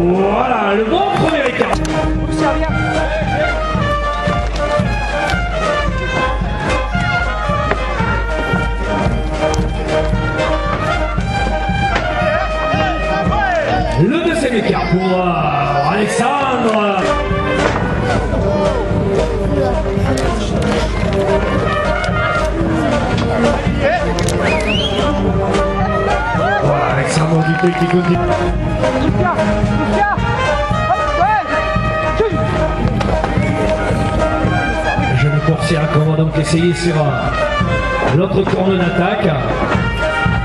Voilà, le bon premier écart. Le deuxième écart pour Alexandre. Voilà, Alexandre Guipé qui continue. Le jeune coursier va donc essayer sur l'autre corne d'attaque.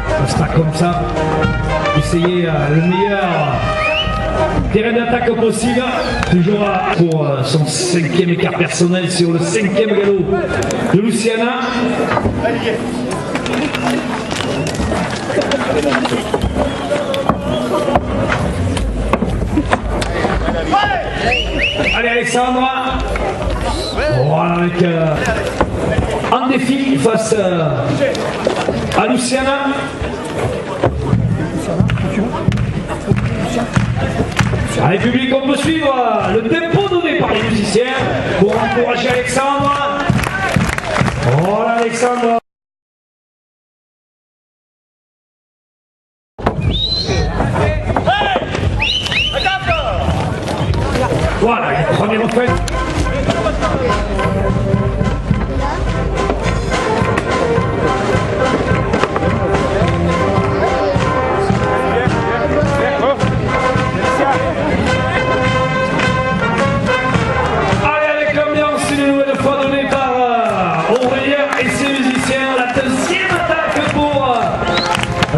Ça se passe comme ça. Essayer le meilleur terrain d'attaque possible. Toujours pour son cinquième écart personnel sur le cinquième galop de Luciana. Allez Alexandre. Voilà avec un défi face à Luciana. Allez public, on peut suivre le tempo donné par les musiciens pour encourager Alexandre. Voilà Alexandre. Voilà, première requête.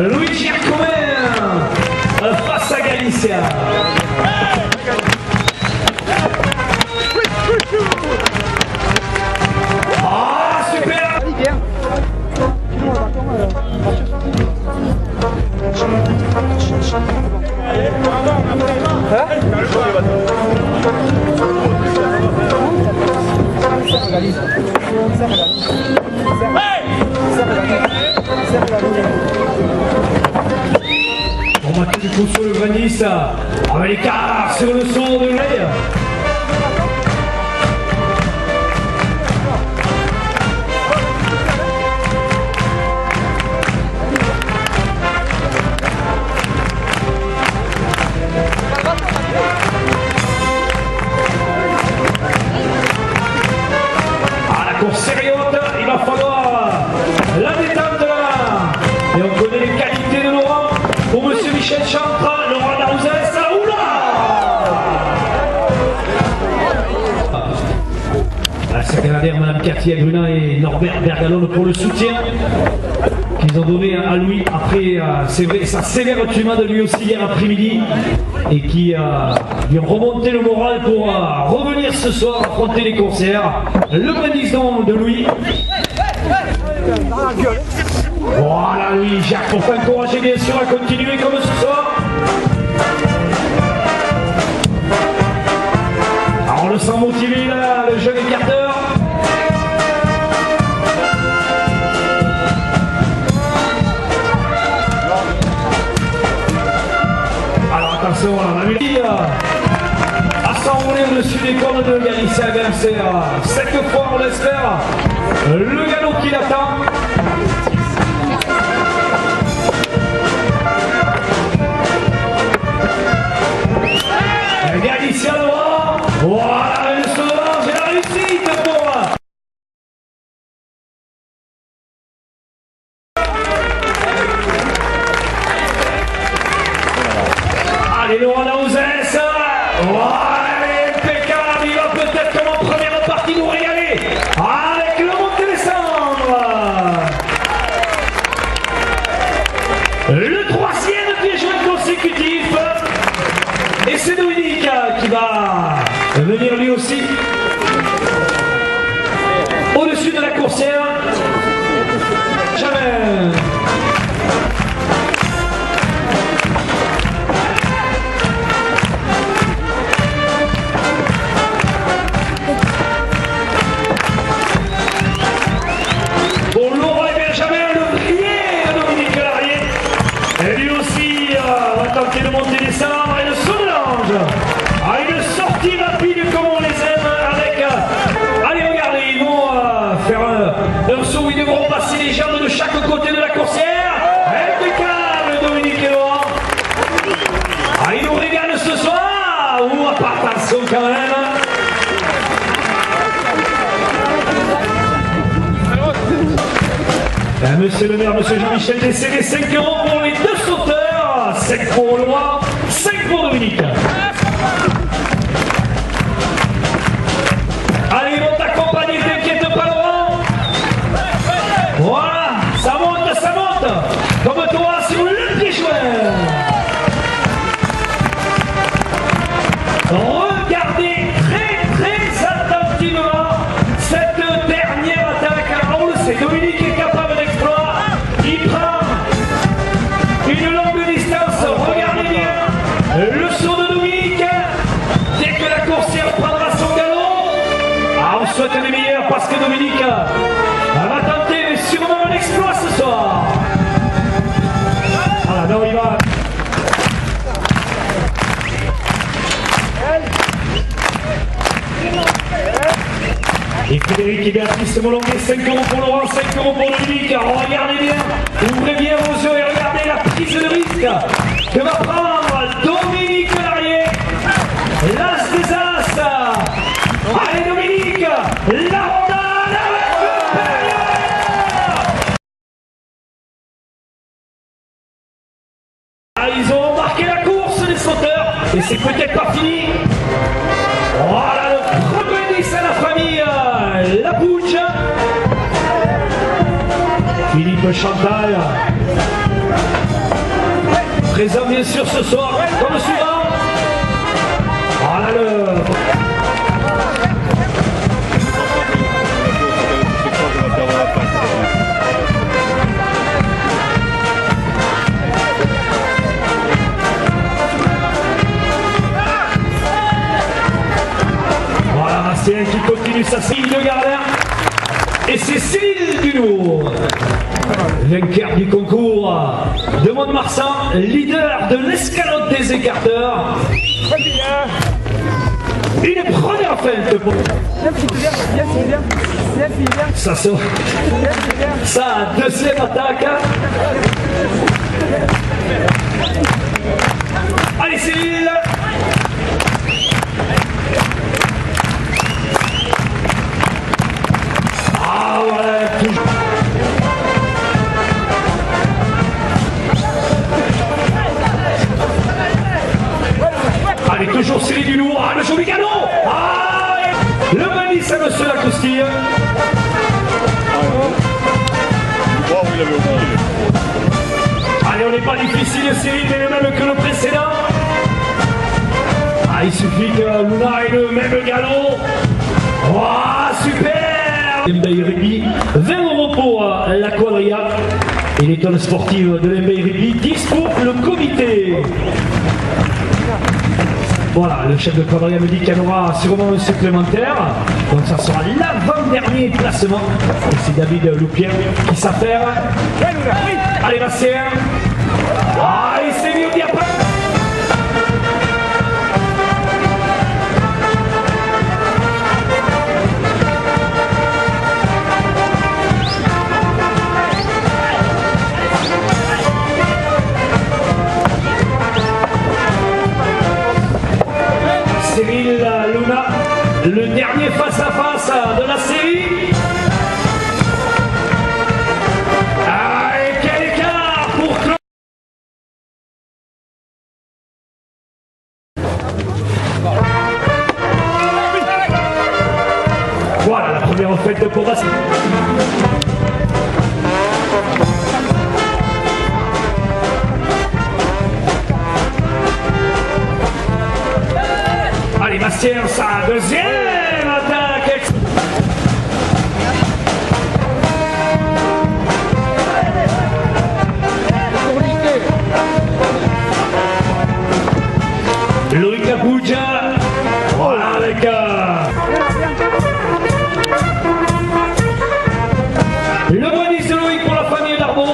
Louis Gircomer face à Galicia. Ah, super! On va tout du coup sur le granit, avec l'écart sur le son de l'œil. Ah, la course sérieuse, il va falloir la détente là. Et on connaît les qualités de Laurent. Pour monsieur Michel Chantra, Laurent Larouzès, oula! La secrétaire Madame Cathy Agruna et Norbert Bergalone pour le soutien qu'ils ont donné à Louis après sa sévère tumade lui aussi hier après-midi et qui lui ont remonté le moral pour revenir ce soir affronter les coursières. Le brindison de Louis. Voilà Louis Jacques pour t'encourager bien sûr à continuer comme ce soir. Alors on le sent motivé là, le jeune écarteur. Alors attention, on a vu à s'enrouler au-dessus des cornes de Galicia Ganser. Cette fois on l'espère, le galop qui l'attend. Galicia devant, voilà le sauvage et la réussite pour allez Laurent Larouzès, voilà impeccable, il va peut-être comme en première partie nous régaler avec le Montélécendre. Le troisième piège consécutif. Et c'est Dominique qui va venir lui aussi au-dessus de la coursière. Jamais. Pour Laurent et Benjamin, le prier de Dominique Larrier. Et lui aussi va tenter de monter les cendres et le saut de l'ange. quand même. Monsieur le maire, monsieur Jean-Michel Décédé, 5 € pour les deux sauteurs, 5 pour Laurent, 5 pour Dominique. Allez, ils vont t'accompagner, t'inquiète pas Laurent. Voilà, ça monte, comme toi sur le pied joint. Regardez très attentivement cette dernière attaque. On le sait, Dominique est capable d'exploit. Il prend une longue distance. Regardez bien le saut de Dominique. Dès que la coursière prendra son galop, on souhaite les meilleurs parce que Dominique va tenter sûrement un exploit ce soir. Voilà, non, il va. Et Frédéric et Béatrice Molonguet, 5 € pour Laurent, 5 € pour Dominique. Regardez bien, ouvrez bien vos yeux et regardez la prise de risque que va prendre Dominique Larrier. L'as des as. Allez Dominique, la rondade avec supérieur. Ils ont marqué la course les sauteurs et c'est peut-être pas fini. Voilà le premier 10 à la famille Lapouche. Philippe Chantal, présent bien sûr ce soir comme le suivant. Voilà le... Voilà Bastien qui continue sa série de garde. Et c'est Céline Dunour, vainqueur du concours de Mont-de-Marsan, leader de l'escalade des écarteurs. Une première feinte pour... Ça, deuxième attaque. Allez Céline. Ah voilà, toujours. Allez, toujours Céline Dunour. Ah, le joli cadeau. Ah, le Manis à monsieur Lacoustille. Allez, on n'est pas difficile, Céline, mais le même que le précédent. Ah, il suffit que Luna ait le même galop. Waouh, super. L'Embay Rugby, 20 € pour la quadrilla et l'étoile sportive de l'Embay Rugby, 10 pour le comité. Voilà, le chef de quadrilla me dit qu'il y en aura sûrement un supplémentaire, donc ça sera l'avant-dernier placement. Et c'est David Loupien qui s'affaire. Allez Bastien. Ah, il s'est mis au diapason. Cyril Luna, le dernier face-à-face de la série. Ah, et quel écart pour Claude. Voilà la première fête pour Bastien. Allez Bastien, sa deuxième attaque. Loïc Lapouche. Voilà avec le bonus de Loïc pour la famille d'Arbo.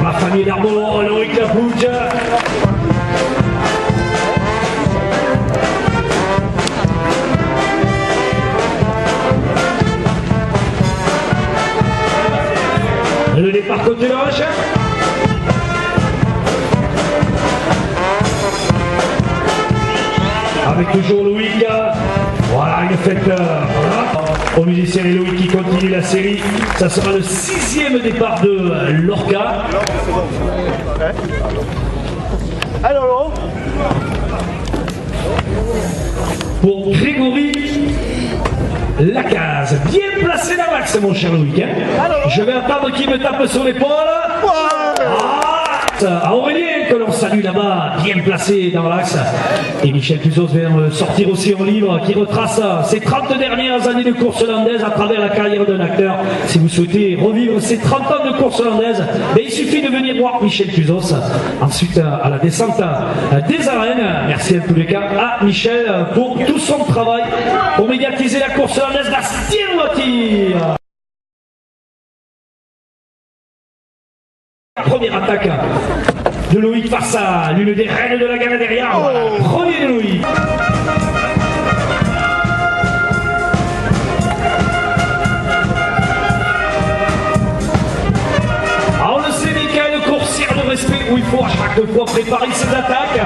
La famille d'Arbo, Loïc Lapouche. Le départ côté gauche. Avec toujours Loïc. Voilà, il fait au musicien et Loïc qui continue la série. Ça sera le 6e départ de Lorca. Alors, pour Grégory Lacaze. Bien placé dans l'axe, mon cher Loïc. Hein. Je vais attendre qu'il me tape sur l'épaule. À Aurélien que l'on salue là-bas, bien placé dans l'axe. Et Michel Tuzos vient sortir aussi en livre qui retrace ses 30 dernières années de course landaise à travers la carrière d'un acteur. Si vous souhaitez revivre ces 30 ans de course landaise, ben, il suffit de venir voir Michel Tuzos. Ensuite, à la descente des arènes, merci en tous les cas à Michel pour tout son travail pour médiatiser la course landaise de la Stierwatir. Première attaque de Loïc face à l'une des reines de la gare derrière. Voilà, premier de Loïc. Alors on le sait, Michael, coursière de respect où il faut à chaque fois préparer ses attaques.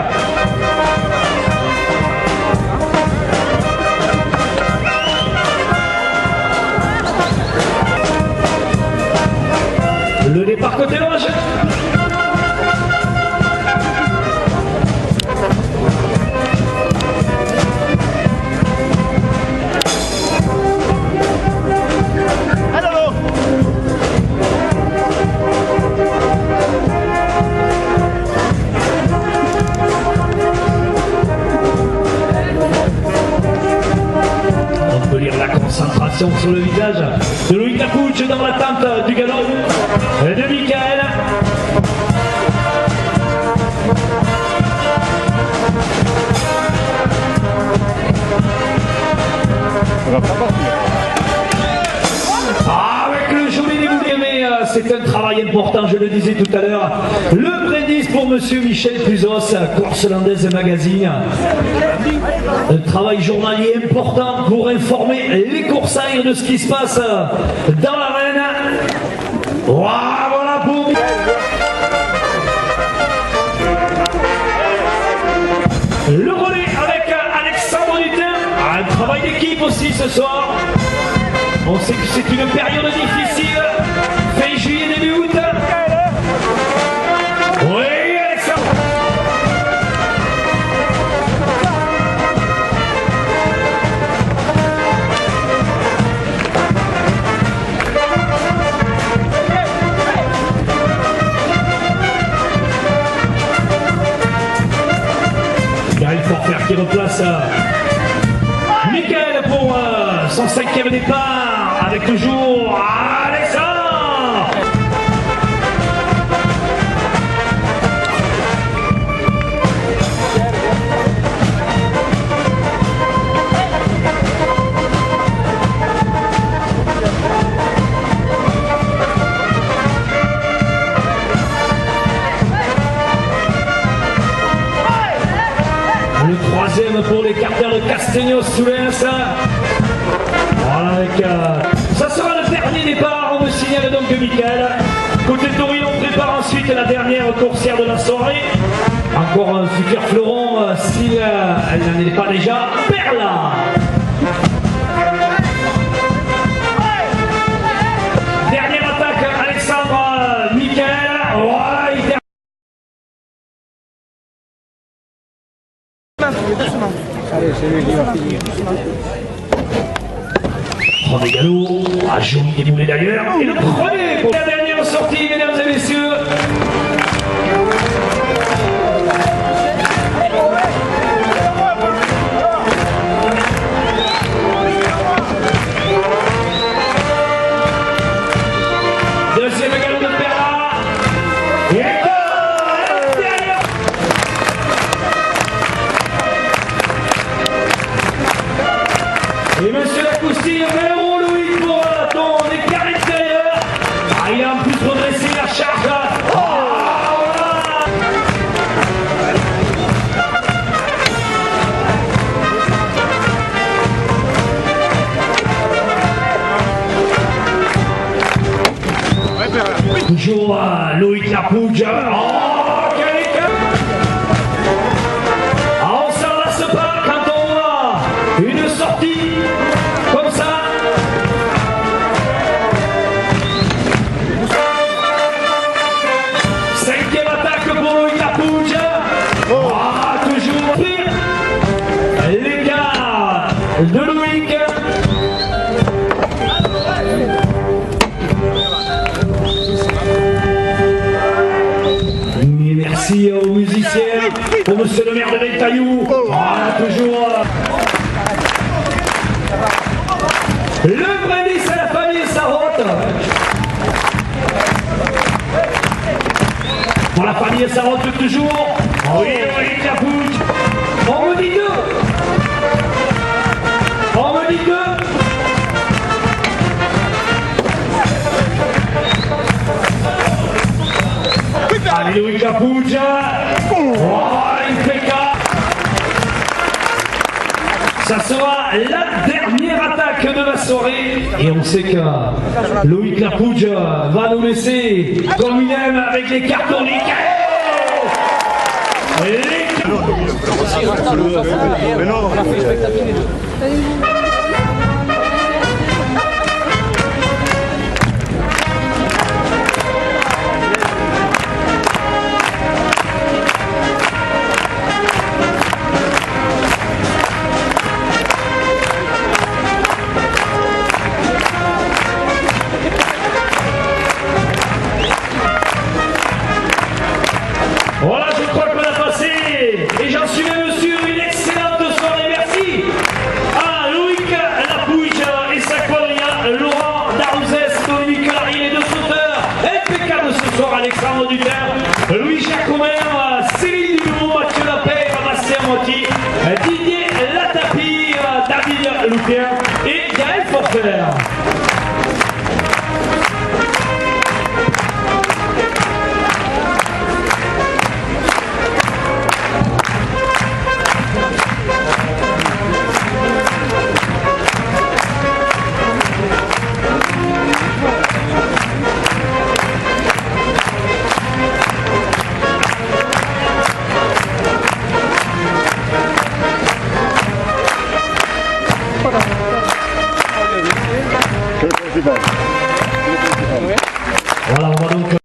Le départ côté gauche. On peut lire la concentration sur le visage de Loïc Lacouche dans l'attente du galop de Michael. on va pas partir. Avec le joli déboulé, mais c'est un travail important, je le disais tout à l'heure. Le prédis pour monsieur Michel Tuzos, Course Landaise Magazine. Un travail journalier important pour informer les coursaires de ce qui se passe dans l'arène. Voilà pour le relais avec Alexandre Dutin. Un travail d'équipe aussi ce soir. On sait que c'est une période difficile. Fin juillet, début août. Oui, Alexandre. Gaël Forfer qui replace Michael pour son 5e départ avec toujours Alexandre. Le 3e pour les carters de Castegnos-Soulens. Voilà avec ça sera le dernier départ, on me signale donc de Michael. Côté Taurine, on prépare ensuite la dernière coursière de la soirée. Encore un futur fleuron, si elle n'en est pas déjà, Perla. Dernière attaque, Alexandre, Michael. Ouais, Allez, c'est lui qui va finir. Premier galop, à joli déboulé d'ailleurs. Et le premier pour la dernière sortie, mesdames et messieurs. Deuxième galop de Perla. Et à l'intérieur. Et monsieur Lacoustille, Véro Louis pour ton écart extérieur. Ah, il a en plus redressé la charge Toujours Loïc Lapouge. Oh, quel écart! On s'en lasse pas quand on voit une sortie comme ça. Cinquième attaque pour Loïc Lapouge. Ah, toujours l'écart de Loïc. Merci aux musiciens, pour monsieur le maire de Bétaillou. Voilà, toujours. Le prémice à la famille Sarraute. Pour la famille Sarraute, toujours. Oui, oui, Lapouge. On me dit deux. On me dit deux. Allez, Loïc Lapouge. Oh, impeccable. Ça sera la dernière attaque de la soirée. Et on sait que Loïc Lapouge va nous laisser comme il aime avec les cartons nickel. Mais non. Voilà, je crois qu'on a passé, et j'en suis même sûr, une excellente soirée. Merci à Loïc Lapouge et sa quadrilla, Laurent Darouzès, Dominique Larry, les deux sauteurs. Impeccable ce soir, Alexandre Duterre, Louis Jacobin, Céline Dumont, Mathieu Lapin, Bastien Motti, Didier Latapi, David Loupien et Gaël Forfer.